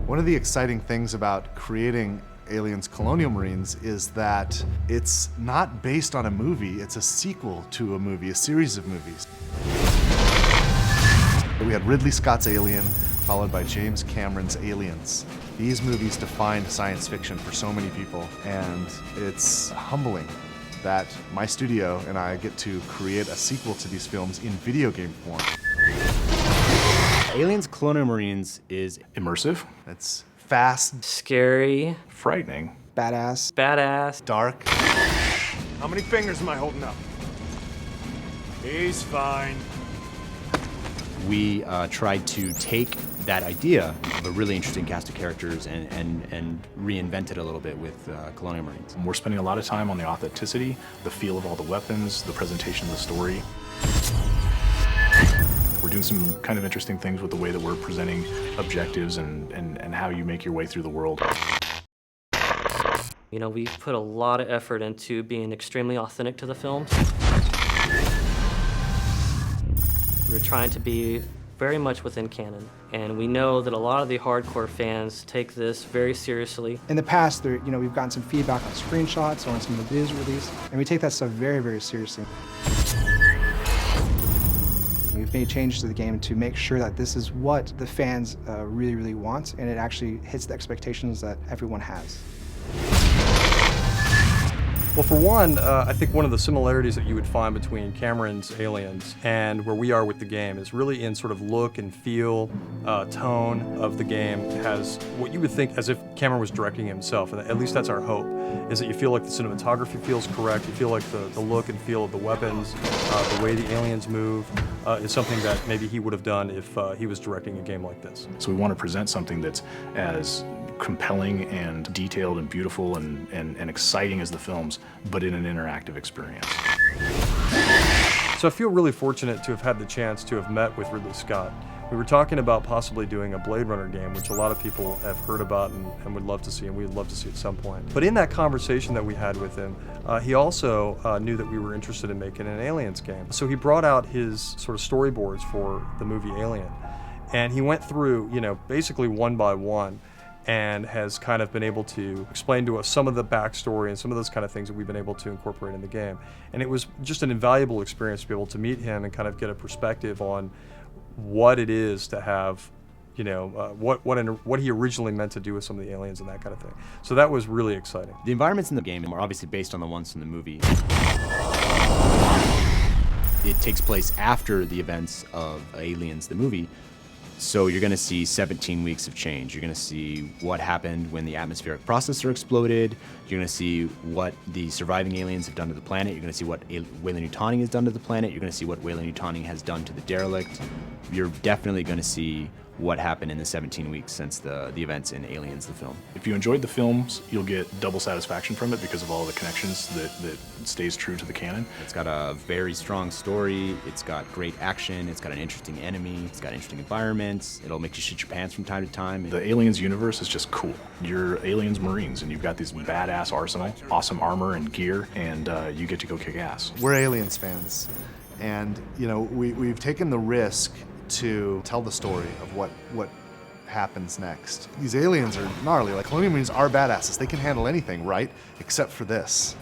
One of the exciting things about creating Aliens Colonial Marines is that it's not based on a movie, it's a sequel to a movie, a series of movies. We had Ridley Scott's Alien, followed by James Cameron's Aliens. These movies defined science fiction for so many people, and it's humbling that my studio and I get to create a sequel to these films in video game form. Aliens Colonial Marines is immersive. It's fast, scary, frightening, badass, dark. How many fingers am I holding up? He's fine. we tried to take that idea of a really interesting cast of characters and reinvent it a little bit with Colonial Marines. We're spending a lot of time on the authenticity, the feel of all the weapons, the presentation of the story. We're doing some kind of interesting things with the way that we're presenting objectives and how you make your way through the world. You know, we put a lot of effort into being extremely authentic to the films. We're trying to be very much within canon, and we know that a lot of the hardcore fans take this very seriously. In the past, we've gotten some feedback on screenshots or on some of the videos released, and we take that stuff very, very seriously. We've made changes to the game to make sure that this is what the fans really, really want, and it actually hits the expectations that everyone has. Well, for one, I think one of the similarities that you would find between Cameron's Aliens and where we are with the game is really in sort of look and feel, tone of the game. It has what you would think as if Cameron was directing himself, and at least that's our hope, is that you feel like the cinematography feels correct, you feel like the look and feel of the weapons, the way the aliens move, is something that maybe he would have done if he was directing a game like this. So we want to present something that's as compelling and detailed and beautiful and exciting as the films, but in an interactive experience. So I feel really fortunate to have had the chance to have met with Ridley Scott. We were talking about possibly doing a Blade Runner game, which a lot of people have heard about and would love to see, and we'd love to see at some point. But in that conversation that we had with him, he also knew that we were interested in making an Aliens game. So he brought out his sort of storyboards for the movie Alien, and he went through, basically one by one, and has kind of been able to explain to us some of the backstory and some of those kind of things that we've been able to incorporate in the game. And it was just an invaluable experience to be able to meet him and kind of get a perspective on what it is to have, what he originally meant to do with some of the aliens and that kind of thing. So that was really exciting. The environments in the game are obviously based on the ones from the movie. It takes place after the events of Aliens, the movie. So you're going to see 17 weeks of change. You're going to see what happened when the atmospheric processor exploded. You're going to see what the surviving aliens have done to the planet. You're going to see what Weyland-Yutani has done to the planet. You're going to see what Weyland-Yutani has done to the derelict. You're definitely going to see what happened in the 17 weeks since the events in Aliens, the film. If you enjoyed the films, you'll get double satisfaction from it because of all the connections that stays true to the canon. It's got a very strong story, it's got great action, it's got an interesting enemy, it's got interesting environments, it'll make you shit your pants from time to time. The Aliens universe is just cool. You're Aliens Marines and you've got this badass arsenal, awesome armor and gear, and you get to go kick ass. We're Aliens fans, and we've taken the risk to tell the story of what happens next. These aliens are gnarly. Like, Colonial Marines are badasses. They can handle anything, right? Except for this.